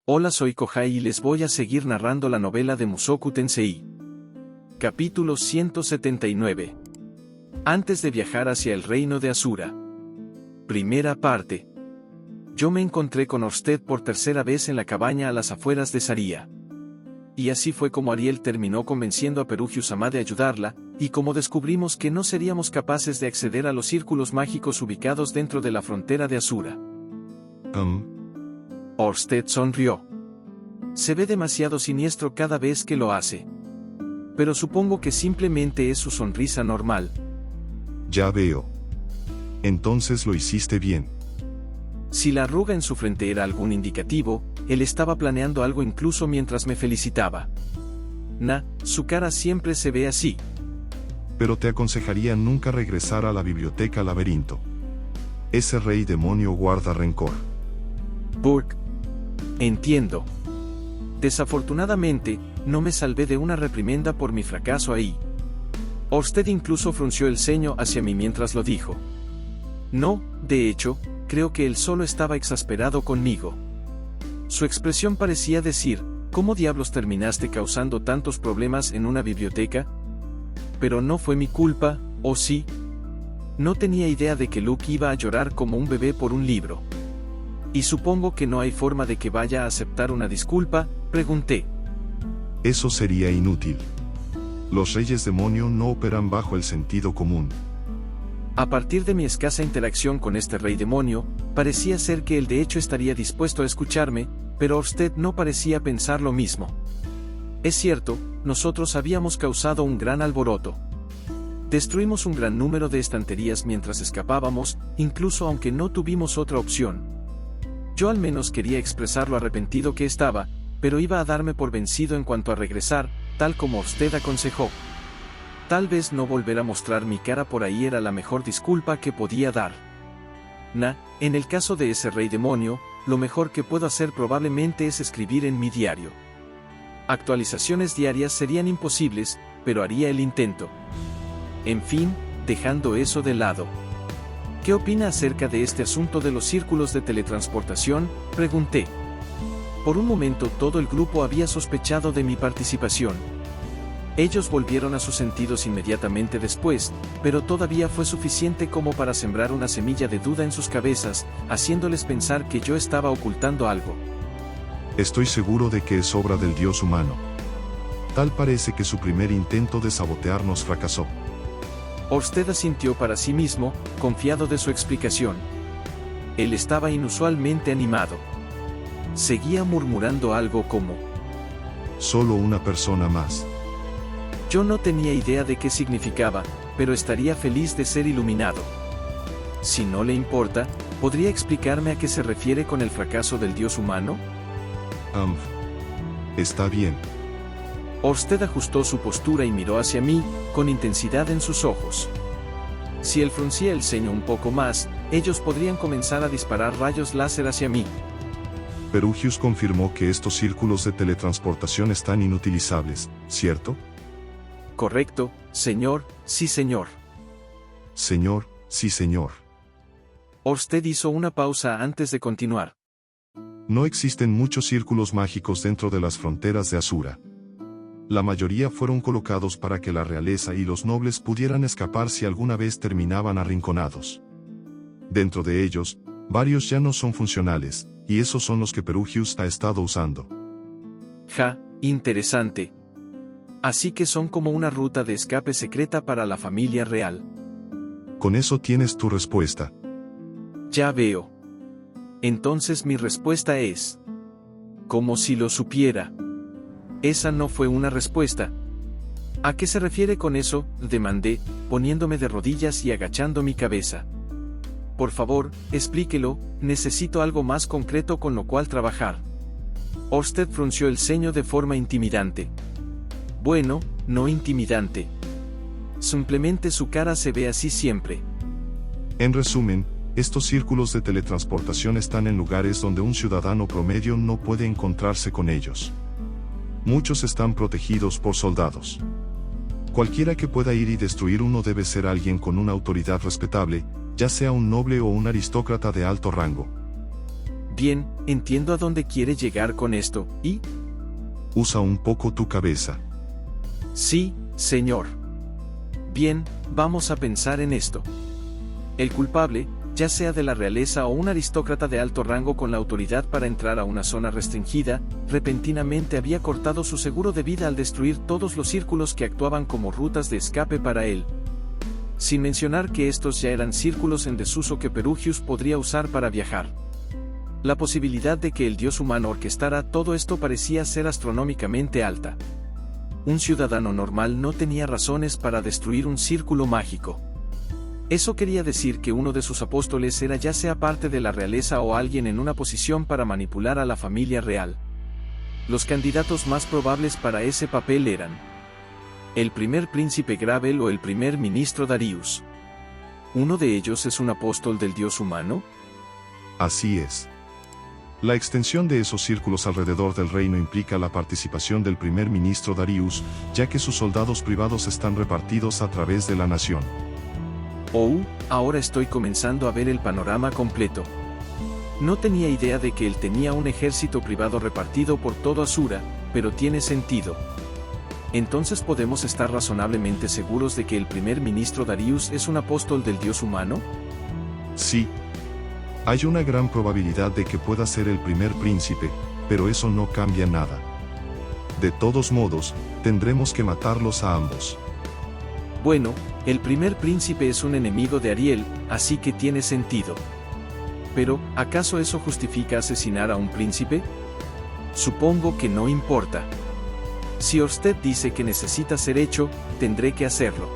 Hola, soy Kohai y les voy a seguir narrando la novela de Mushoku Tensei. Capítulo 179. Antes de viajar hacia el reino de Asura. Primera parte. Yo me encontré con Orsted por tercera vez en la cabaña a las afueras de Saria. Y así fue como Ariel terminó convenciendo a Perugiu-sama de ayudarla, y como descubrimos que no seríamos capaces de acceder a los círculos mágicos ubicados dentro de la frontera de Asura. Orsted sonrió. Se ve demasiado siniestro cada vez que lo hace. Pero supongo que simplemente es su sonrisa normal. Ya veo. Entonces lo hiciste bien. Si la arruga en su frente era algún indicativo, él estaba planeando algo incluso mientras me felicitaba. Su cara siempre se ve así. Pero te aconsejaría nunca regresar a la biblioteca laberinto. Ese rey demonio guarda rencor. Burke. Entiendo. Desafortunadamente, no me salvé de una reprimenda por mi fracaso ahí. Orsted incluso frunció el ceño hacia mí mientras lo dijo. No, de hecho, creo que él solo estaba exasperado conmigo. Su expresión parecía decir, ¿cómo diablos terminaste causando tantos problemas en una biblioteca? Pero no fue mi culpa, ¿o sí? No tenía idea de que Luke iba a llorar como un bebé por un libro. Y supongo que no hay forma de que vaya a aceptar una disculpa, pregunté. Eso sería inútil. Los reyes demonio no operan bajo el sentido común. A partir de mi escasa interacción con este rey demonio, parecía ser que él de hecho estaría dispuesto a escucharme, pero Orsted no parecía pensar lo mismo. Es cierto, nosotros habíamos causado un gran alboroto. Destruimos un gran número de estanterías mientras escapábamos, incluso aunque no tuvimos otra opción. Yo al menos quería expresar lo arrepentido que estaba, pero iba a darme por vencido en cuanto a regresar, tal como Orsted aconsejó. Tal vez no volver a mostrar mi cara por ahí era la mejor disculpa que podía dar. En el caso de ese rey demonio, lo mejor que puedo hacer probablemente es escribir en mi diario. Actualizaciones diarias serían imposibles, pero haría el intento. En fin, dejando eso de lado. ¿Qué opina acerca de este asunto de los círculos de teletransportación?, pregunté. Por un momento todo el grupo había sospechado de mi participación. Ellos volvieron a sus sentidos inmediatamente después, pero todavía fue suficiente como para sembrar una semilla de duda en sus cabezas, haciéndoles pensar que yo estaba ocultando algo. Estoy seguro de que es obra del dios humano. Tal parece que su primer intento de sabotearnos fracasó. Orsted asintió para sí mismo, confiado de su explicación. Él estaba inusualmente animado. Seguía murmurando algo como: solo una persona más. Yo no tenía idea de qué significaba, pero estaría feliz de ser iluminado. Si no le importa, ¿podría explicarme a qué se refiere con el fracaso del dios humano? Está bien. Orsted ajustó su postura y miró hacia mí, con intensidad en sus ojos. Si él fruncía el ceño un poco más, ellos podrían comenzar a disparar rayos láser hacia mí. Perugius confirmó que estos círculos de teletransportación están inutilizables, ¿cierto? Correcto, señor, sí señor. Señor, sí señor. Orsted hizo una pausa antes de continuar. No existen muchos círculos mágicos dentro de las fronteras de Asura. La mayoría fueron colocados para que la realeza y los nobles pudieran escapar si alguna vez terminaban arrinconados. Dentro de ellos, varios ya no son funcionales, y esos son los que Perugius ha estado usando. Interesante. Así que son como una ruta de escape secreta para la familia real. Con eso tienes tu respuesta. Ya veo. Entonces mi respuesta es: como si lo supiera. Esa no fue una respuesta. ¿A qué se refiere con eso?, demandé, poniéndome de rodillas y agachando mi cabeza. Por favor, explíquelo, necesito algo más concreto con lo cual trabajar. Orsted frunció el ceño de forma intimidante. Bueno, no intimidante. Simplemente su cara se ve así siempre. En resumen, estos círculos de teletransportación están en lugares donde un ciudadano promedio no puede encontrarse con ellos. Muchos están protegidos por soldados. Cualquiera que pueda ir y destruir uno debe ser alguien con una autoridad respetable, ya sea un noble o un aristócrata de alto rango. Bien, entiendo a dónde quiere llegar con esto, ¿y? Usa un poco tu cabeza. Sí, señor. Bien, vamos a pensar en esto. El culpable, ya sea de la realeza o un aristócrata de alto rango con la autoridad para entrar a una zona restringida, repentinamente había cortado su seguro de vida al destruir todos los círculos que actuaban como rutas de escape para él. Sin mencionar que estos ya eran círculos en desuso que Perugius podría usar para viajar. La posibilidad de que el dios humano orquestara todo esto parecía ser astronómicamente alta. Un ciudadano normal no tenía razones para destruir un círculo mágico. Eso quería decir que uno de sus apóstoles era ya sea parte de la realeza o alguien en una posición para manipular a la familia real. Los candidatos más probables para ese papel eran el primer príncipe Gravel o el primer ministro Darius. ¿Uno de ellos es un apóstol del dios humano? Así es. La extensión de esos círculos alrededor del reino implica la participación del primer ministro Darius, ya que sus soldados privados están repartidos a través de la nación. Oh, ahora estoy comenzando a ver el panorama completo. No tenía idea de que él tenía un ejército privado repartido por todo Asura, pero tiene sentido. Entonces podemos estar razonablemente seguros de que el primer ministro Darius es un apóstol del dios humano. Sí. Hay una gran probabilidad de que pueda ser el primer príncipe, pero eso no cambia nada. De todos modos, tendremos que matarlos a ambos. Bueno, el primer príncipe es un enemigo de Ariel, así que tiene sentido. Pero, ¿acaso eso justifica asesinar a un príncipe? Supongo que no importa. Si Orsted dice que necesita ser hecho, tendré que hacerlo.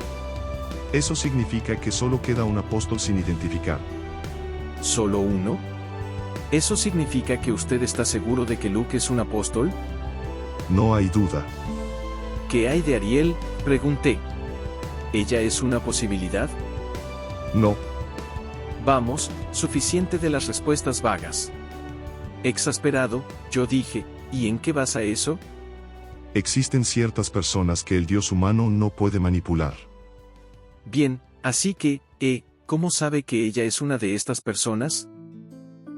Eso significa que solo queda un apóstol sin identificar. ¿Solo uno? ¿Eso significa que usted está seguro de que Luke es un apóstol? No hay duda. ¿Qué hay de Ariel?, pregunté. ¿Ella es una posibilidad? No. Vamos, suficiente de las respuestas vagas. Exasperado, yo dije, ¿y en qué basa eso? Existen ciertas personas que el dios humano no puede manipular. Bien, así que, ¿cómo sabe que ella es una de estas personas?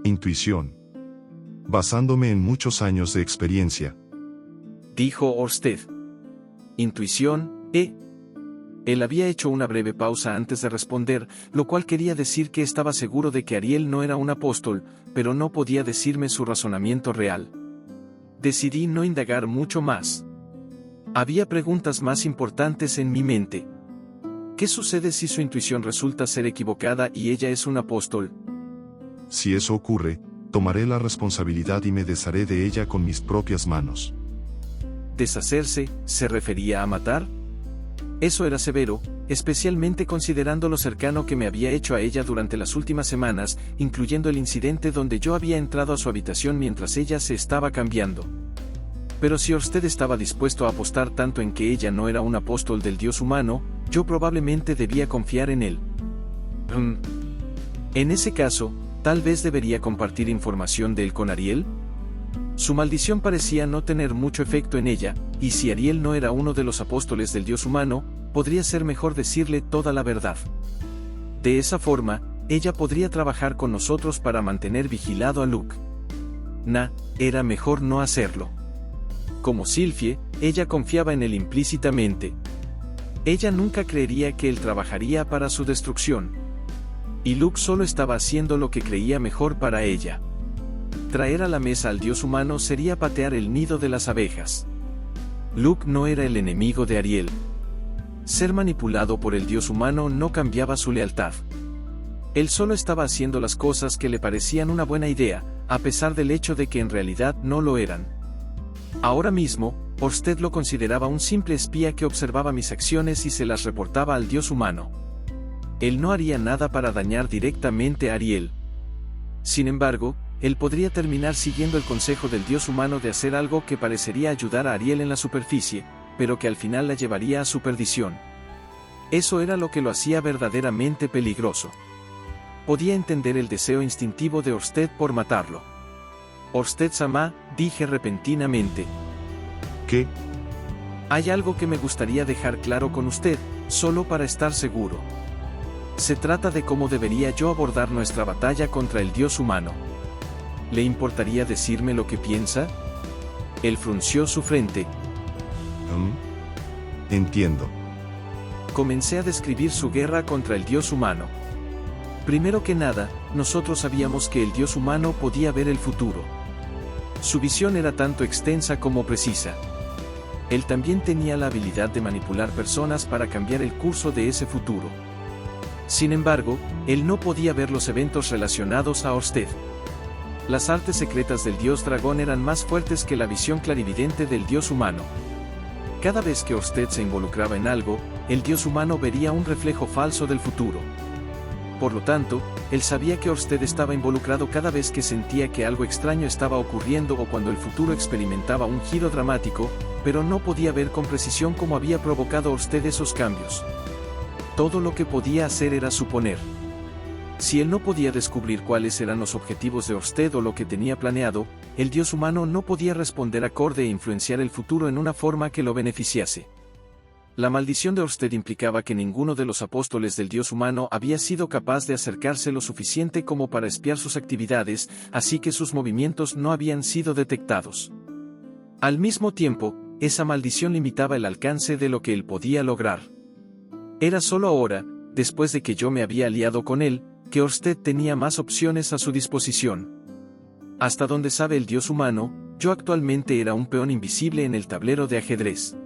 Intuición. Basándome en muchos años de experiencia. Dijo Orsted. Intuición, Él había hecho una breve pausa antes de responder, lo cual quería decir que estaba seguro de que Ariel no era un apóstol, pero no podía decirme su razonamiento real. Decidí no indagar mucho más. Había preguntas más importantes en mi mente. ¿Qué sucede si su intuición resulta ser equivocada y ella es un apóstol? Si eso ocurre, tomaré la responsabilidad y me desharé de ella con mis propias manos. ¿Deshacerse, se refería a matar? Eso era severo, especialmente considerando lo cercano que me había hecho a ella durante las últimas semanas, incluyendo el incidente donde yo había entrado a su habitación mientras ella se estaba cambiando. Pero si Orsted estaba dispuesto a apostar tanto en que ella no era un apóstol del dios humano, yo probablemente debía confiar en él. En ese caso, tal vez debería compartir información de él con Ariel. Su maldición parecía no tener mucho efecto en ella, y si Ariel no era uno de los apóstoles del dios humano, podría ser mejor decirle toda la verdad. De esa forma, ella podría trabajar con nosotros para mantener vigilado a Luke. Era mejor no hacerlo. Como Sylphie, ella confiaba en él implícitamente. Ella nunca creería que él trabajaría para su destrucción. Y Luke solo estaba haciendo lo que creía mejor para ella. Traer a la mesa al dios humano sería patear el nido de las abejas. Luke no era el enemigo de Ariel. Ser manipulado por el dios humano no cambiaba su lealtad. Él solo estaba haciendo las cosas que le parecían una buena idea, a pesar del hecho de que en realidad no lo eran. Ahora mismo, Orsted lo consideraba un simple espía que observaba mis acciones y se las reportaba al dios humano. Él no haría nada para dañar directamente a Ariel. Sin embargo, él podría terminar siguiendo el consejo del dios humano de hacer algo que parecería ayudar a Ariel en la superficie, pero que al final la llevaría a su perdición. Eso era lo que lo hacía verdaderamente peligroso. Podía entender el deseo instintivo de Orsted por matarlo. Orsted-sama, dije repentinamente. ¿Qué? Hay algo que me gustaría dejar claro con usted, solo para estar seguro. Se trata de cómo debería yo abordar nuestra batalla contra el dios humano. ¿le importaría decirme lo que piensa? Él frunció su frente. Entiendo. Comencé a describir su guerra contra el dios humano. Primero que nada, nosotros sabíamos que el dios humano podía ver el futuro. Su visión era tanto extensa como precisa. Él también tenía la habilidad de manipular personas para cambiar el curso de ese futuro. Sin embargo, él no podía ver los eventos relacionados a Orsted. Las artes secretas del dios dragón eran más fuertes que la visión clarividente del dios humano. Cada vez que Orsted se involucraba en algo, el dios humano vería un reflejo falso del futuro. Por lo tanto, él sabía que Orsted estaba involucrado cada vez que sentía que algo extraño estaba ocurriendo o cuando el futuro experimentaba un giro dramático, pero no podía ver con precisión cómo había provocado Orsted esos cambios. Todo lo que podía hacer era suponer. Si él no podía descubrir cuáles eran los objetivos de Orsted o lo que tenía planeado, el dios humano no podía responder acorde e influenciar el futuro en una forma que lo beneficiase. La maldición de Orsted implicaba que ninguno de los apóstoles del dios humano había sido capaz de acercarse lo suficiente como para espiar sus actividades, así que sus movimientos no habían sido detectados. Al mismo tiempo, esa maldición limitaba el alcance de lo que él podía lograr. Era solo ahora, después de que yo me había aliado con él, que Orsted tenía más opciones a su disposición. Hasta donde sabe el dios humano, yo actualmente era un peón invisible en el tablero de ajedrez.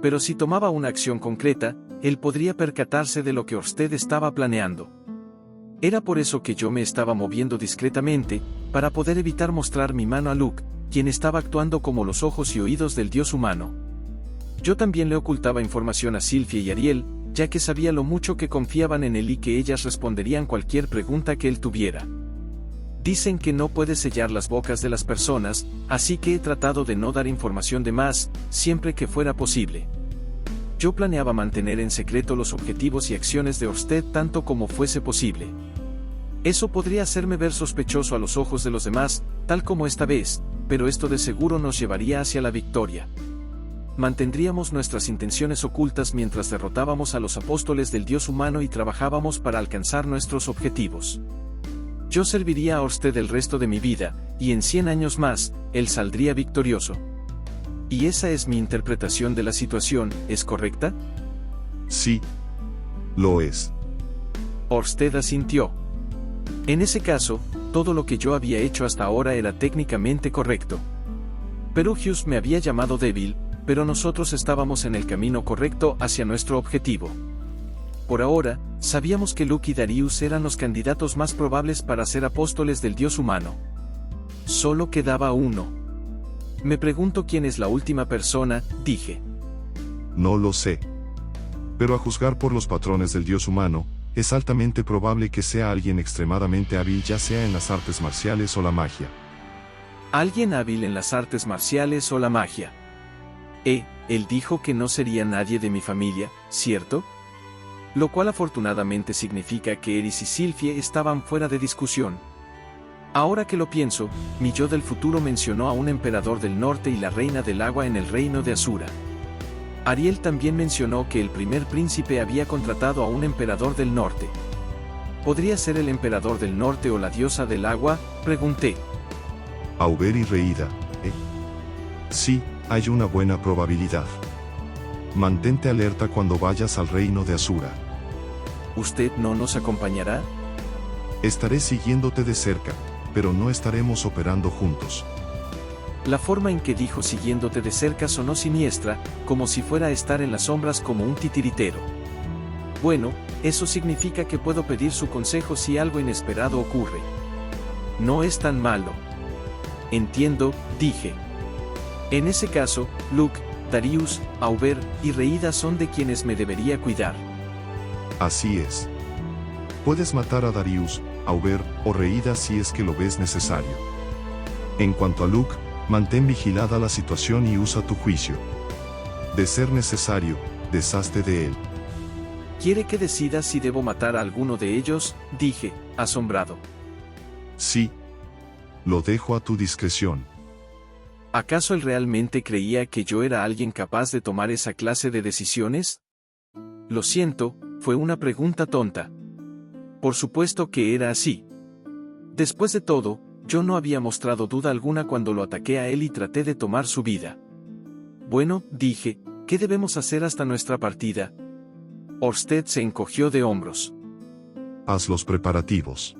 Pero si tomaba una acción concreta, él podría percatarse de lo que Orsted estaba planeando. Era por eso que yo me estaba moviendo discretamente, para poder evitar mostrar mi mano a Luke, quien estaba actuando como los ojos y oídos del dios humano. Yo también le ocultaba información a Sylphie y Ariel, ya que sabía lo mucho que confiaban en él y que ellas responderían cualquier pregunta que él tuviera. Dicen que no puedes sellar las bocas de las personas, así que he tratado de no dar información de más, siempre que fuera posible. Yo planeaba mantener en secreto los objetivos y acciones de Orsted tanto como fuese posible. Eso podría hacerme ver sospechoso a los ojos de los demás, tal como esta vez, pero esto de seguro nos llevaría hacia la victoria. Mantendríamos nuestras intenciones ocultas mientras derrotábamos a los apóstoles del dios humano y trabajábamos para alcanzar nuestros objetivos. Yo serviría a Orsted el resto de mi vida, y en 100 años más, él saldría victorioso. ¿Y esa es mi interpretación de la situación, es correcta? Sí. Lo es. Orsted asintió. En ese caso, todo lo que yo había hecho hasta ahora era técnicamente correcto. Perugius me había llamado débil, pero nosotros estábamos en el camino correcto hacia nuestro objetivo. Por ahora, sabíamos que Luke y Darius eran los candidatos más probables para ser apóstoles del dios humano. Solo quedaba uno. Me pregunto quién es la última persona, dije. No lo sé. Pero a juzgar por los patrones del dios humano, es altamente probable que sea alguien extremadamente hábil, ya sea en las artes marciales o la magia. Alguien hábil en las artes marciales o la magia. Él dijo que no sería nadie de mi familia, ¿cierto? Lo cual afortunadamente significa que Eris y Sylphie estaban fuera de discusión. Ahora que lo pienso, mi yo del futuro mencionó a un emperador del norte y la reina del agua en el reino de Asura. Ariel también mencionó que el primer príncipe había contratado a un emperador del norte. ¿Podría ser el emperador del norte o la diosa del agua?, pregunté. Auber y Reida, Sí, hay una buena probabilidad. Mantente alerta cuando vayas al reino de Asura. ¿Usted no nos acompañará? Estaré siguiéndote de cerca, pero no estaremos operando juntos. La forma en que dijo siguiéndote de cerca sonó siniestra, como si fuera a estar en las sombras como un titiritero. Bueno, eso significa que puedo pedir su consejo si algo inesperado ocurre. No es tan malo. Entiendo, dije. En ese caso, Luke, Darius, Auber y Reida son de quienes me debería cuidar. Así es. Puedes matar a Darius, Auber o Reida si es que lo ves necesario. En cuanto a Luke, mantén vigilada la situación y usa tu juicio. De ser necesario, deshazte de él. ¿Quiere que decida si debo matar a alguno de ellos?, dije, asombrado. Sí. Lo dejo a tu discreción. ¿Acaso él realmente creía que yo era alguien capaz de tomar esa clase de decisiones? Lo siento, fue una pregunta tonta. Por supuesto que era así. Después de todo, yo no había mostrado duda alguna cuando lo ataqué a él y traté de tomar su vida. Bueno, dije, ¿qué debemos hacer hasta nuestra partida? Orsted se encogió de hombros. Haz los preparativos.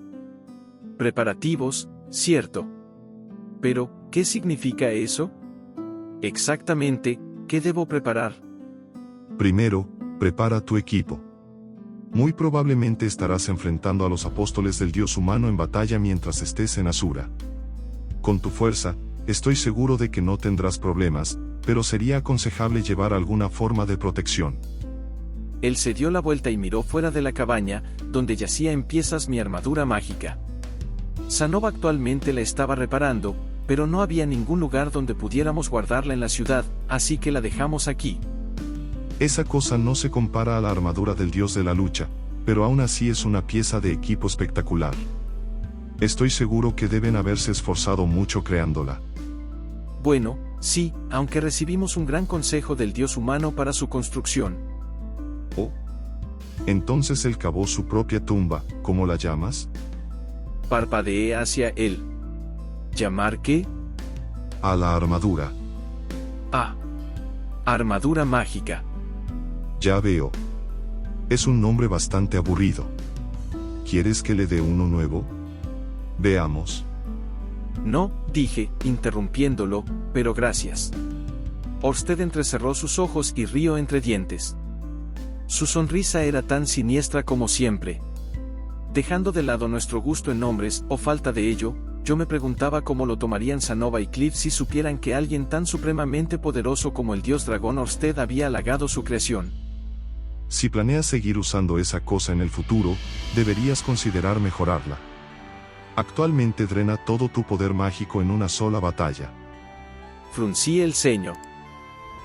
Preparativos, cierto. Pero, ¿qué significa eso? Exactamente, ¿qué debo preparar? Primero, prepara tu equipo. Muy probablemente estarás enfrentando a los apóstoles del dios humano en batalla mientras estés en Asura. Con tu fuerza, estoy seguro de que no tendrás problemas, pero sería aconsejable llevar alguna forma de protección. Él se dio la vuelta y miró fuera de la cabaña, donde yacía en piezas mi armadura mágica. Sanova actualmente la estaba reparando, pero no había ningún lugar donde pudiéramos guardarla en la ciudad, así que la dejamos aquí. Esa cosa no se compara a la armadura del dios de la lucha, pero aún así es una pieza de equipo espectacular. Estoy seguro que deben haberse esforzado mucho creándola. Bueno, sí, aunque recibimos un gran consejo del dios humano para su construcción. Oh. Entonces él cavó su propia tumba, ¿cómo la llamas? Parpadeé hacia él. ¿Llamar qué? A la armadura. Ah. Armadura mágica. Ya veo. Es un nombre bastante aburrido. ¿Quieres que le dé uno nuevo? Veamos. No, dije, interrumpiéndolo, pero gracias. Orsted entrecerró sus ojos y rió entre dientes. Su sonrisa era tan siniestra como siempre. Dejando de lado nuestro gusto en nombres, o falta de ello, yo me preguntaba cómo lo tomarían Sanova y Cliff si supieran que alguien tan supremamente poderoso como el dios dragón Orsted había halagado su creación. Si planeas seguir usando esa cosa en el futuro, deberías considerar mejorarla. Actualmente drena todo tu poder mágico en una sola batalla. Fruncí el ceño.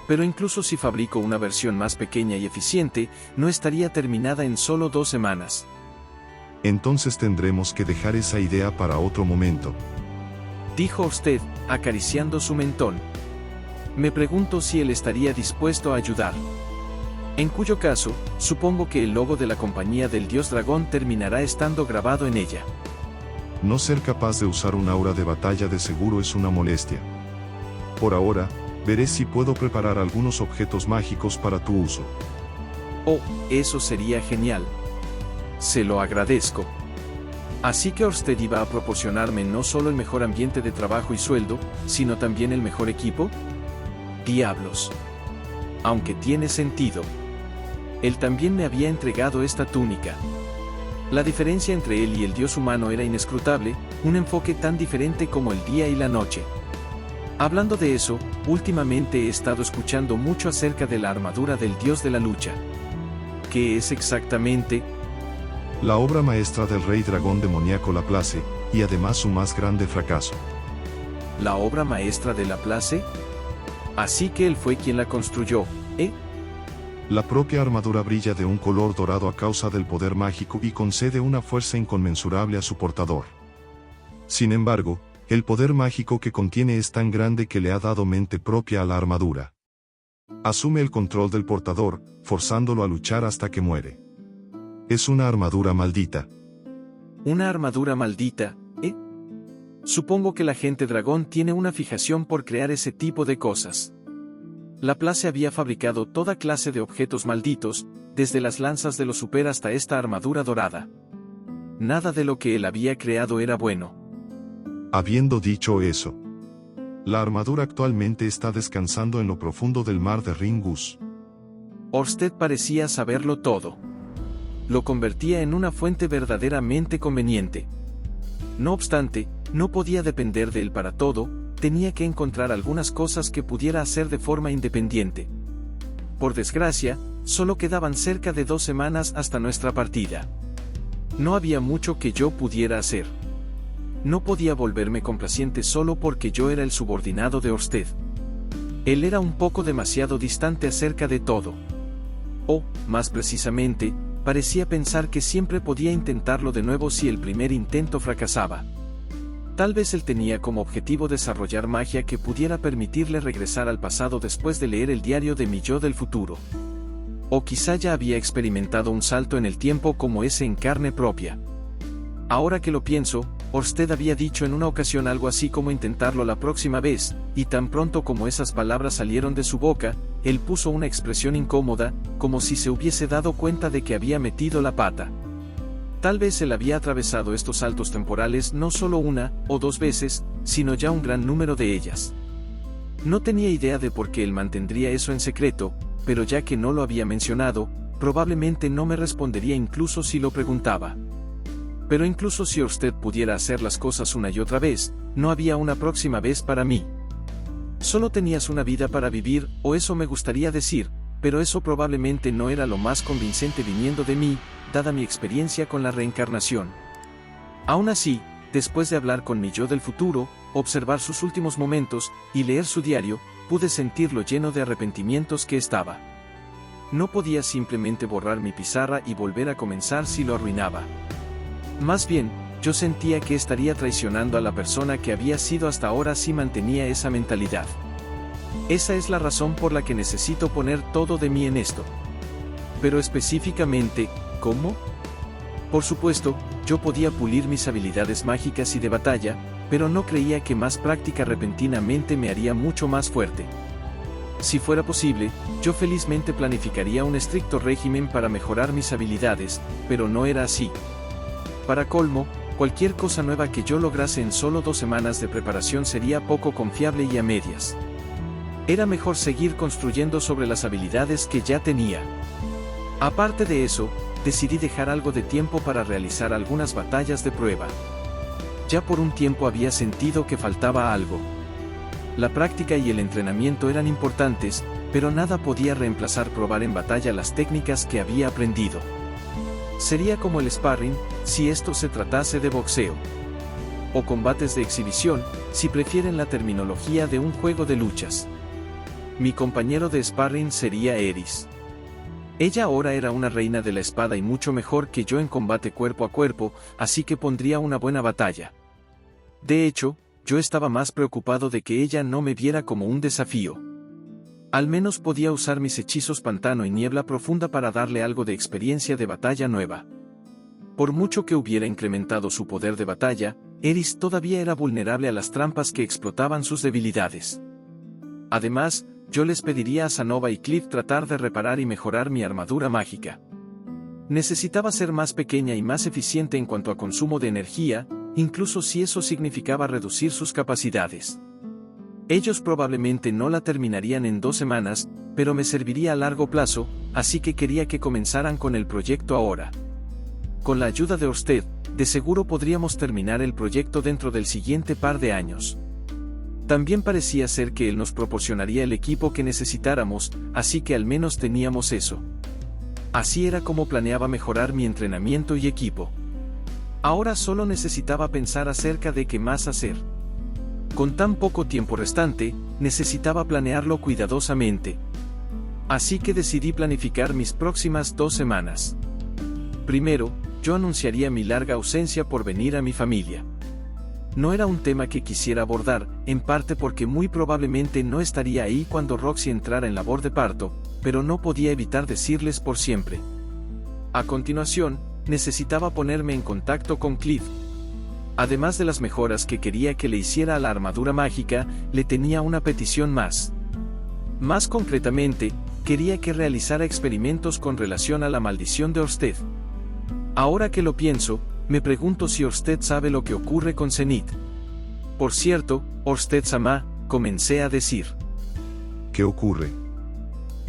Pero incluso si fabrico una versión más pequeña y eficiente, no estaría terminada en solo 2 semanas. Entonces tendremos que dejar esa idea para otro momento, dijo Orsted, acariciando su mentón. Me pregunto si él estaría dispuesto a ayudar. En cuyo caso, supongo que el logo de la compañía del dios dragón terminará estando grabado en ella. No ser capaz de usar un aura de batalla de seguro es una molestia. Por ahora, veré si puedo preparar algunos objetos mágicos para tu uso. Oh, eso sería genial. Se lo agradezco. Así que Orsted iba a proporcionarme no solo el mejor ambiente de trabajo y sueldo, sino también el mejor equipo. Diablos. Aunque tiene sentido. Él también me había entregado esta túnica. La diferencia entre él y el dios humano era inescrutable, un enfoque tan diferente como el día y la noche. Hablando de eso, últimamente he estado escuchando mucho acerca de la armadura del dios de la lucha. ¿Qué es exactamente? La obra maestra del rey dragón demoníaco Laplace, y además su más grande fracaso. ¿La obra maestra de Laplace? Así que él fue quien la construyó, ¿eh? La propia armadura brilla de un color dorado a causa del poder mágico y concede una fuerza inconmensurable a su portador. Sin embargo, el poder mágico que contiene es tan grande que le ha dado mente propia a la armadura. Asume el control del portador, forzándolo a luchar hasta que muere. Es una armadura maldita. ¿Una armadura maldita, eh? Supongo que la gente dragón tiene una fijación por crear ese tipo de cosas. Laplace había fabricado toda clase de objetos malditos, desde las lanzas de los super hasta esta armadura dorada. Nada de lo que él había creado era bueno. Habiendo dicho eso, la armadura actualmente está descansando en lo profundo del mar de Ringus. Orsted parecía saberlo todo. Lo convertía en una fuente verdaderamente conveniente. No obstante, no podía depender de él para todo, tenía que encontrar algunas cosas que pudiera hacer de forma independiente. Por desgracia, solo quedaban cerca de 2 semanas hasta nuestra partida. No había mucho que yo pudiera hacer. No podía volverme complaciente solo porque yo era el subordinado de Orsted. Él era un poco demasiado distante acerca de todo. O, más precisamente, parecía pensar que siempre podía intentarlo de nuevo si el primer intento fracasaba. Tal vez él tenía como objetivo desarrollar magia que pudiera permitirle regresar al pasado después de leer el diario de mi yo del futuro. O quizá ya había experimentado un salto en el tiempo como ese en carne propia. Ahora que lo pienso, Orsted había dicho en una ocasión algo así como intentarlo la próxima vez, y tan pronto como esas palabras salieron de su boca, él puso una expresión incómoda, como si se hubiese dado cuenta de que había metido la pata. Tal vez él había atravesado estos saltos temporales no solo una o dos veces, sino ya un gran número de ellas. No tenía idea de por qué él mantendría eso en secreto, pero ya que no lo había mencionado, probablemente no me respondería incluso si lo preguntaba. Pero incluso si Orsted pudiera hacer las cosas una y otra vez, no había una próxima vez para mí. Solo tenías una vida para vivir, o eso me gustaría decir, pero eso probablemente no era lo más convincente viniendo de mí, dada mi experiencia con la reencarnación. Aún así, después de hablar con mi yo del futuro, observar sus últimos momentos, y leer su diario, pude sentir lo lleno de arrepentimientos que estaba. No podía simplemente borrar mi pizarra y volver a comenzar si lo arruinaba. Más bien, yo sentía que estaría traicionando a la persona que había sido hasta ahora si mantenía esa mentalidad. Esa es la razón por la que necesito poner todo de mí en esto. Pero específicamente, ¿cómo? Por supuesto, yo podía pulir mis habilidades mágicas y de batalla, pero no creía que más práctica repentinamente me haría mucho más fuerte. Si fuera posible, yo felizmente planificaría un estricto régimen para mejorar mis habilidades, pero no era así. Para colmo, cualquier cosa nueva que yo lograse en solo 2 semanas de preparación sería poco confiable y a medias. Era mejor seguir construyendo sobre las habilidades que ya tenía. Aparte de eso, decidí dejar algo de tiempo para realizar algunas batallas de prueba. Ya por un tiempo había sentido que faltaba algo. La práctica y el entrenamiento eran importantes, pero nada podía reemplazar probar en batalla las técnicas que había aprendido. Sería como el sparring, si esto se tratase de boxeo. O combates de exhibición, si prefieren la terminología de un juego de luchas. Mi compañero de sparring sería Eris. Ella ahora era una reina de la espada y mucho mejor que yo en combate cuerpo a cuerpo, así que pondría una buena batalla. De hecho, yo estaba más preocupado de que ella no me viera como un desafío. Al menos podía usar mis hechizos pantano y niebla profunda para darle algo de experiencia de batalla nueva. Por mucho que hubiera incrementado su poder de batalla, Eris todavía era vulnerable a las trampas que explotaban sus debilidades. Además, yo les pediría a Sanova y Cliff tratar de reparar y mejorar mi armadura mágica. Necesitaba ser más pequeña y más eficiente en cuanto a consumo de energía, incluso si eso significaba reducir sus capacidades. Ellos probablemente no la terminarían en 2 semanas, pero me serviría a largo plazo, así que quería que comenzaran con el proyecto ahora. Con la ayuda de Orsted, de seguro podríamos terminar el proyecto dentro del siguiente par de años. También parecía ser que él nos proporcionaría el equipo que necesitáramos, así que al menos teníamos eso. Así era como planeaba mejorar mi entrenamiento y equipo. Ahora solo necesitaba pensar acerca de qué más hacer. Con tan poco tiempo restante, necesitaba planearlo cuidadosamente. Así que decidí planificar mis próximas 2 semanas. Primero, yo anunciaría mi larga ausencia por venir a mi familia. No era un tema que quisiera abordar, en parte porque muy probablemente no estaría ahí cuando Roxy entrara en labor de parto, pero no podía evitar decirles por siempre. A continuación, necesitaba ponerme en contacto con Cliff. Además de las mejoras que quería que le hiciera a la armadura mágica, le tenía una petición más. Más concretamente, quería que realizara experimentos con relación a la maldición de Orsted. Ahora que lo pienso, me pregunto si Orsted sabe lo que ocurre con Zenith. Por cierto, Orsted-sama, comencé a decir. ¿Qué ocurre?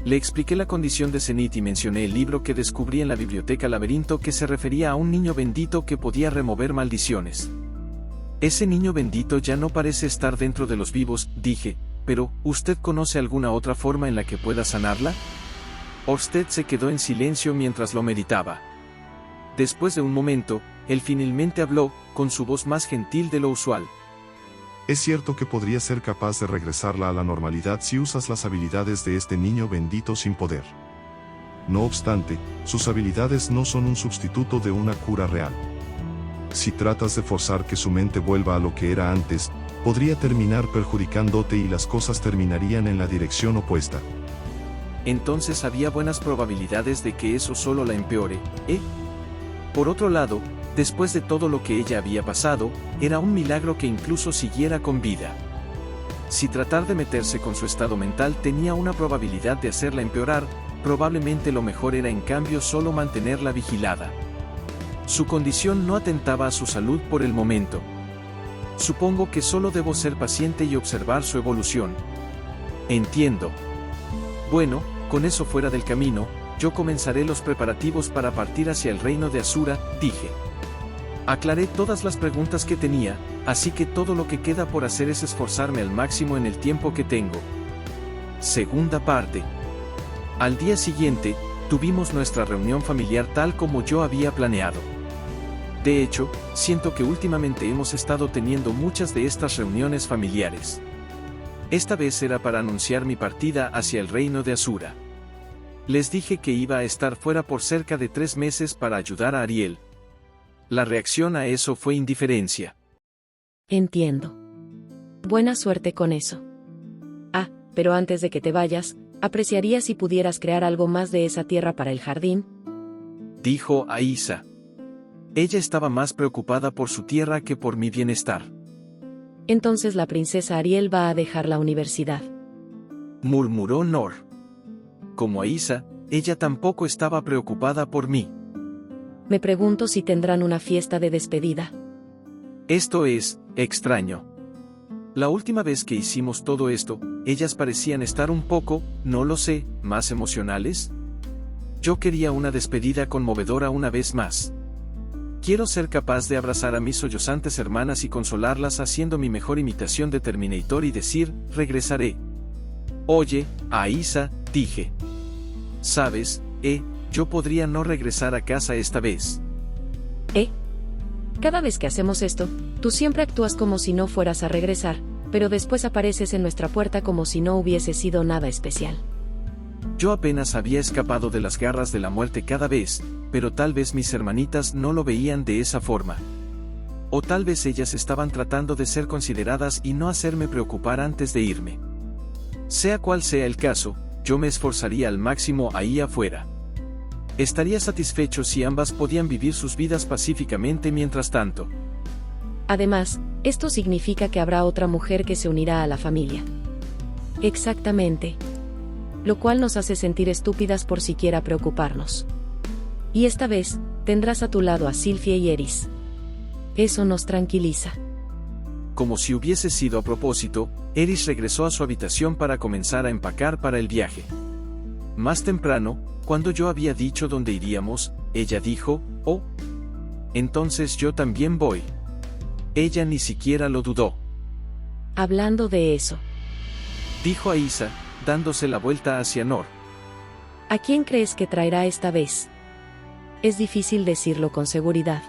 Le expliqué la condición de Zenith y mencioné el libro que descubrí en la biblioteca Laberinto que se refería a un niño bendito que podía remover maldiciones. Ese niño bendito ya no parece estar dentro de los vivos, dije, pero, ¿usted conoce alguna otra forma en la que pueda sanarla? Orsted se quedó en silencio mientras lo meditaba. Después de un momento, él finalmente habló, con su voz más gentil de lo usual. Es cierto que podría ser capaz de regresarla a la normalidad si usas las habilidades de este niño bendito sin poder. No obstante, sus habilidades no son un sustituto de una cura real. Si tratas de forzar que su mente vuelva a lo que era antes, podría terminar perjudicándote y las cosas terminarían en la dirección opuesta. Entonces había buenas probabilidades de que eso solo la empeore, ¿eh? Por otro lado, Después de todo lo que ella había pasado, era un milagro que incluso siguiera con vida. Si tratar de meterse con su estado mental tenía una probabilidad de hacerla empeorar, probablemente lo mejor era en cambio solo mantenerla vigilada. Su condición no atentaba a su salud por el momento. Supongo que solo debo ser paciente y observar su evolución. Entiendo. Bueno, con eso fuera del camino, yo comenzaré los preparativos para partir hacia el reino de Asura, dije. Aclaré todas las preguntas que tenía, así que todo lo que queda por hacer es esforzarme al máximo en el tiempo que tengo. Segunda parte. Al día siguiente, tuvimos nuestra reunión familiar tal como yo había planeado. De hecho, siento que últimamente hemos estado teniendo muchas de estas reuniones familiares. Esta vez era para anunciar mi partida hacia el reino de Asura. Les dije que iba a estar fuera por cerca de 3 meses para ayudar a Ariel. La reacción a eso fue indiferencia. Entiendo. Buena suerte con eso. Ah, pero antes de que te vayas, apreciaría si pudieras crear algo más de esa tierra para el jardín, dijo Aisa. Ella estaba más preocupada por su tierra que por mi bienestar. Entonces la princesa Ariel va a dejar la universidad, murmuró Nor. Como Aisa, ella tampoco estaba preocupada por mí. Me pregunto si tendrán una fiesta de despedida. Esto es extraño. La última vez que hicimos todo esto, ellas parecían estar un poco, no lo sé, más emocionales. Yo quería una despedida conmovedora una vez más. Quiero ser capaz de abrazar a mis sollozantes hermanas y consolarlas haciendo mi mejor imitación de Terminator y decir, regresaré. Oye, Aisa, dije. ¿Sabes, yo podría no regresar a casa esta vez? Cada vez que hacemos esto, tú siempre actúas como si no fueras a regresar, pero después apareces en nuestra puerta como si no hubiese sido nada especial. Yo apenas había escapado de las garras de la muerte cada vez, pero tal vez mis hermanitas no lo veían de esa forma. O tal vez ellas estaban tratando de ser consideradas y no hacerme preocupar antes de irme. Sea cual sea el caso, yo me esforzaría al máximo ahí afuera. Estaría satisfecho si ambas podían vivir sus vidas pacíficamente mientras tanto. Además, esto significa que habrá otra mujer que se unirá a la familia. Exactamente. Lo cual nos hace sentir estúpidas por siquiera preocuparnos. Y esta vez, tendrás a tu lado a Sylphie y Eris. Eso nos tranquiliza. Como si hubiese sido a propósito, Eris regresó a su habitación para comenzar a empacar para el viaje. Más temprano, cuando yo había dicho dónde iríamos, ella dijo, oh. Entonces yo también voy. Ella ni siquiera lo dudó. Hablando de eso, dijo Aisa, dándose la vuelta hacia Nor. ¿A quién crees que traerá esta vez? Es difícil decirlo con seguridad.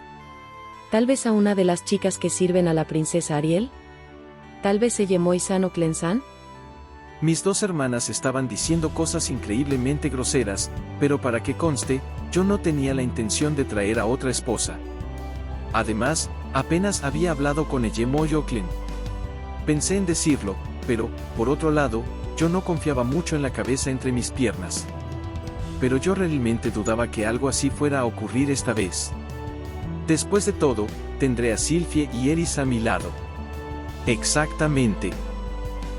¿Tal vez a una de las chicas que sirven a la princesa Ariel? ¿Tal vez Eyemoy-san o Clen-san? Mis 2 hermanas estaban diciendo cosas increíblemente groseras, pero para que conste, yo no tenía la intención de traer a otra esposa. Además, apenas había hablado con Eyemoy o Clen. Pensé en decirlo, pero, por otro lado, yo no confiaba mucho en la cabeza entre mis piernas. Pero yo realmente dudaba que algo así fuera a ocurrir esta vez. Después de todo, tendré a Sylphie y Eris a mi lado. Exactamente.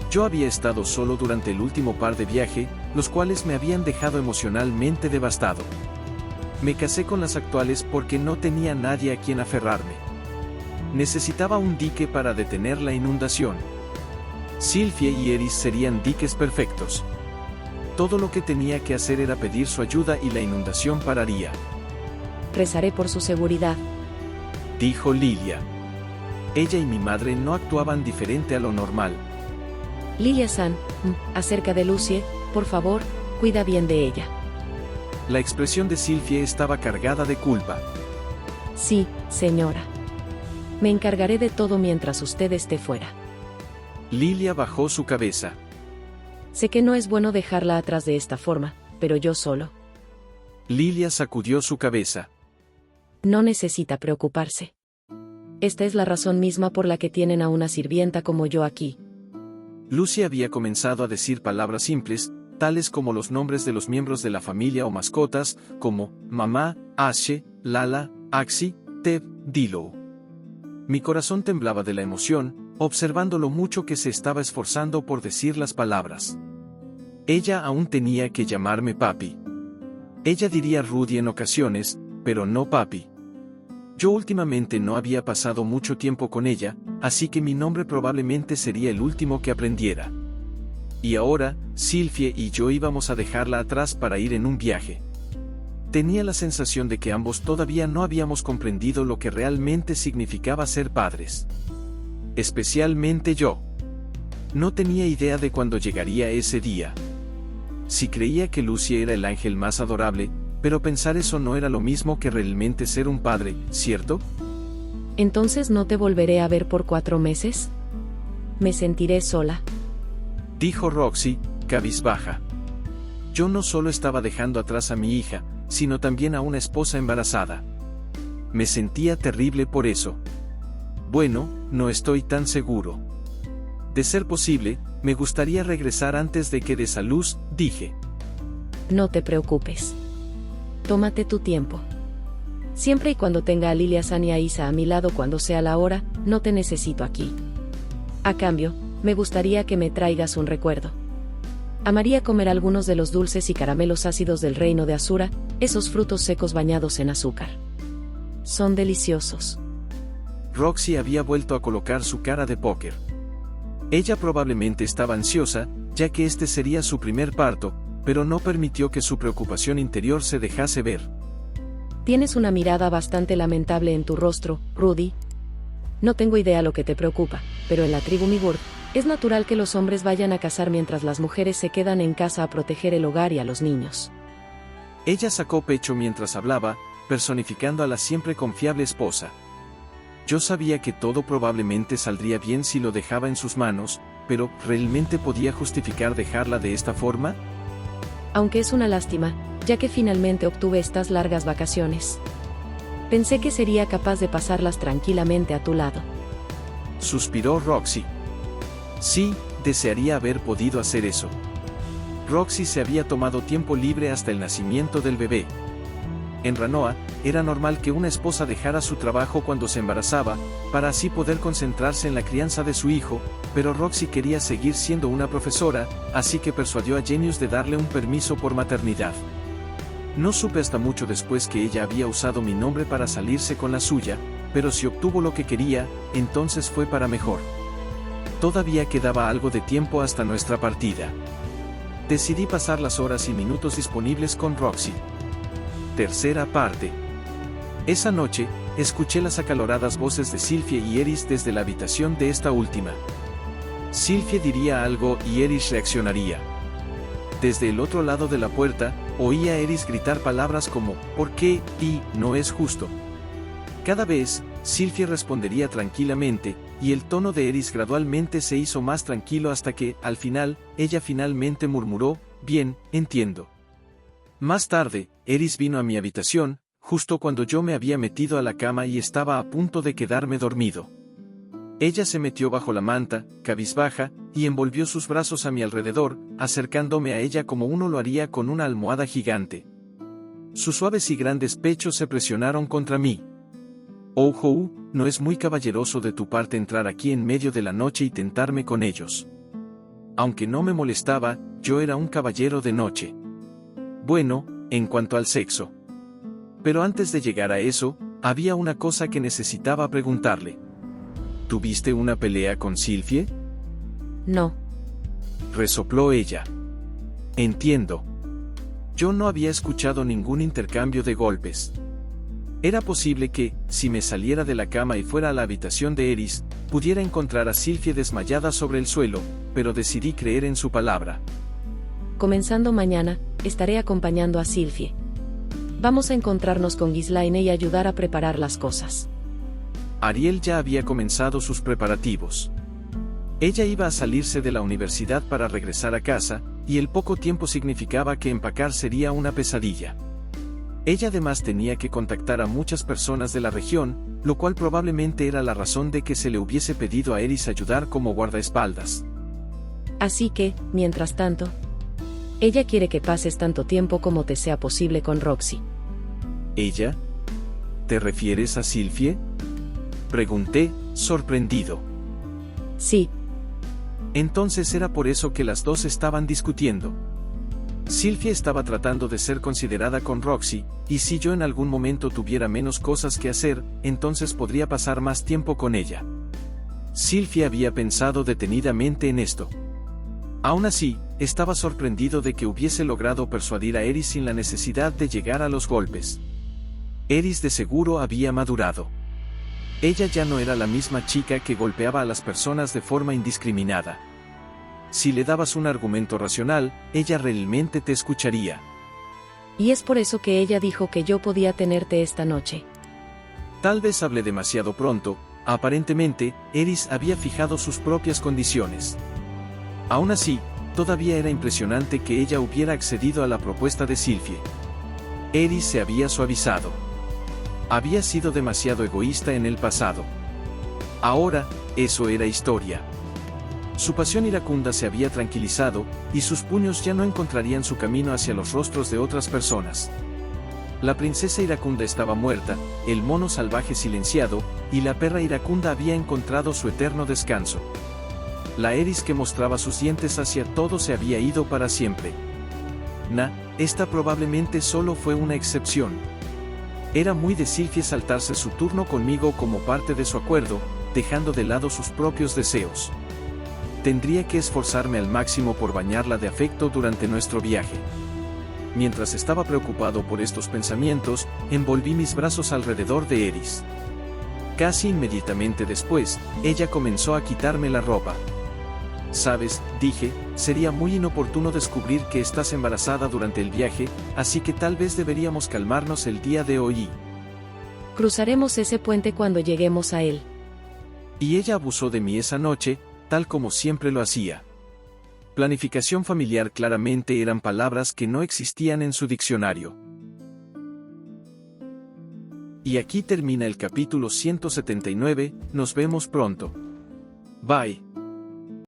Yo había estado solo durante el último par de viaje, los cuales me habían dejado emocionalmente devastado. Me casé con las actuales porque no tenía nadie a quien aferrarme. Necesitaba un dique para detener la inundación. Sylphie y Eris serían diques perfectos. Todo lo que tenía que hacer era pedir su ayuda y la inundación pararía. Rezaré por su seguridad, dijo Lilia. Ella y mi madre no actuaban diferente a lo normal. Lilia-san, acerca de Lucie, por favor, cuida bien de ella. La expresión de Sylphie estaba cargada de culpa. Sí, señora. Me encargaré de todo mientras usted esté fuera. Lilia bajó su cabeza. Sé que no es bueno dejarla atrás de esta forma, pero yo solo. Lilia sacudió su cabeza. No necesita preocuparse. Esta es la razón misma por la que tienen a una sirvienta como yo aquí. Lucy había comenzado a decir palabras simples, tales como los nombres de los miembros de la familia o mascotas, como Mamá, Ashe, Lala, Axi, Teb, dilo. Mi corazón temblaba de la emoción, observando lo mucho que se estaba esforzando por decir las palabras. Ella aún tenía que llamarme papi. Ella diría Rudy en ocasiones, pero no papi. Yo últimamente no había pasado mucho tiempo con ella, así que mi nombre probablemente sería el último que aprendiera. Y ahora, Sylvie y yo íbamos a dejarla atrás para ir en un viaje. Tenía la sensación de que ambos todavía no habíamos comprendido lo que realmente significaba ser padres. Especialmente yo. No tenía idea de cuándo llegaría ese día. Sí creía que Lucy era el ángel más adorable, pero pensar eso no era lo mismo que realmente ser un padre, ¿cierto? ¿Entonces no te volveré a ver por 4 meses? ¿Me sentiré sola?, dijo Roxy, cabizbaja. Yo no solo estaba dejando atrás a mi hija, sino también a una esposa embarazada. Me sentía terrible por eso. Bueno, no estoy tan seguro. De ser posible, me gustaría regresar antes de que des a luz, dije. No te preocupes. Tómate tu tiempo. Siempre y cuando tenga a Lilia San y a Isa a mi lado cuando sea la hora, no te necesito aquí. A cambio, me gustaría que me traigas un recuerdo. Amaría comer algunos de los dulces y caramelos ácidos del reino de Asura, esos frutos secos bañados en azúcar. Son deliciosos. Roxy había vuelto a colocar su cara de póker. Ella probablemente estaba ansiosa, ya que este sería su primer parto, pero no permitió que su preocupación interior se dejase ver. Tienes una mirada bastante lamentable en tu rostro, Rudy. No tengo idea lo que te preocupa, pero en la tribu Migurd, es natural que los hombres vayan a cazar mientras las mujeres se quedan en casa a proteger el hogar y a los niños. Ella sacó pecho mientras hablaba, personificando a la siempre confiable esposa. Yo sabía que todo probablemente saldría bien si lo dejaba en sus manos, pero ¿realmente podía justificar dejarla de esta forma? Aunque es una lástima, ya que finalmente obtuve estas largas vacaciones. Pensé que sería capaz de pasarlas tranquilamente a tu lado. Suspiró Roxy. Sí, desearía haber podido hacer eso. Roxy se había tomado tiempo libre hasta el nacimiento del bebé. En Ranoa, era normal que una esposa dejara su trabajo cuando se embarazaba, para así poder concentrarse en la crianza de su hijo, pero Roxy quería seguir siendo una profesora, así que persuadió a Genius de darle un permiso por maternidad. No supe hasta mucho después que ella había usado mi nombre para salirse con la suya, pero si obtuvo lo que quería, entonces fue para mejor. Todavía quedaba algo de tiempo hasta nuestra partida. Decidí pasar las horas y minutos disponibles con Roxy. Tercera parte. Esa noche, escuché las acaloradas voces de Sylvie y Eris desde la habitación de esta última. Sylvie diría algo y Eris reaccionaría. Desde el otro lado de la puerta, oía a Eris gritar palabras como «¿por qué?» y «no es justo». Cada vez, Sylvie respondería tranquilamente, y el tono de Eris gradualmente se hizo más tranquilo hasta que, al final, ella finalmente murmuró «bien, entiendo». Más tarde, Eris vino a mi habitación, justo cuando yo me había metido a la cama y estaba a punto de quedarme dormido. Ella se metió bajo la manta, cabizbaja, y envolvió sus brazos a mi alrededor, acercándome a ella como uno lo haría con una almohada gigante. Sus suaves y grandes pechos se presionaron contra mí. «Oh, Hou, no es muy caballeroso de tu parte entrar aquí en medio de la noche y tentarme con ellos». Aunque no me molestaba, yo era un caballero de noche. Bueno, en cuanto al sexo. Pero antes de llegar a eso, había una cosa que necesitaba preguntarle. ¿Tuviste una pelea con Sylvie? No. Resopló ella. Entiendo. Yo no había escuchado ningún intercambio de golpes. Era posible que, si me saliera de la cama y fuera a la habitación de Eris, pudiera encontrar a Sylvie desmayada sobre el suelo, pero decidí creer en su palabra. Comenzando mañana, estaré acompañando a Sylvie. Vamos a encontrarnos con Ghislaine y ayudar a preparar las cosas. Ariel ya había comenzado sus preparativos. Ella iba a salirse de la universidad para regresar a casa, y el poco tiempo significaba que empacar sería una pesadilla. Ella además tenía que contactar a muchas personas de la región, lo cual probablemente era la razón de que se le hubiese pedido a Eris ayudar como guardaespaldas. Así que, mientras tanto, ella quiere que pases tanto tiempo como te sea posible con Roxy. ¿Ella? ¿Te refieres a Sylvie? Pregunté, sorprendido. Sí. Entonces era por eso que las dos estaban discutiendo. Sylvie estaba tratando de ser considerada con Roxy, y si yo en algún momento tuviera menos cosas que hacer, entonces podría pasar más tiempo con ella. Sylvie había pensado detenidamente en esto. Aún así, estaba sorprendido de que hubiese logrado persuadir a Eris sin la necesidad de llegar a los golpes. Eris de seguro había madurado. Ella ya no era la misma chica que golpeaba a las personas de forma indiscriminada. Si le dabas un argumento racional, ella realmente te escucharía. Y es por eso que ella dijo que yo podía tenerte esta noche. Tal vez hablé demasiado pronto. Aparentemente, Eris había fijado sus propias condiciones. Aún así, todavía era impresionante que ella hubiera accedido a la propuesta de Sylvie. Eris se había suavizado. Había sido demasiado egoísta en el pasado. Ahora, eso era historia. Su pasión iracunda se había tranquilizado, y sus puños ya no encontrarían su camino hacia los rostros de otras personas. La princesa iracunda estaba muerta, el mono salvaje silenciado, y la perra iracunda había encontrado su eterno descanso. La Eris que mostraba sus dientes hacia todo se había ido para siempre. Esta probablemente solo fue una excepción. Era muy de Sylvie saltarse su turno conmigo como parte de su acuerdo, dejando de lado sus propios deseos. Tendría que esforzarme al máximo por bañarla de afecto durante nuestro viaje. Mientras estaba preocupado por estos pensamientos, envolví mis brazos alrededor de Eris. Casi inmediatamente después, ella comenzó a quitarme la ropa. Sabes, dije, sería muy inoportuno descubrir que estás embarazada durante el viaje, así que tal vez deberíamos calmarnos el día de hoy. Cruzaremos ese puente cuando lleguemos a él. Y ella abusó de mí esa noche, tal como siempre lo hacía. Planificación familiar claramente eran palabras que no existían en su diccionario. Y aquí termina el capítulo 179, nos vemos pronto. Bye.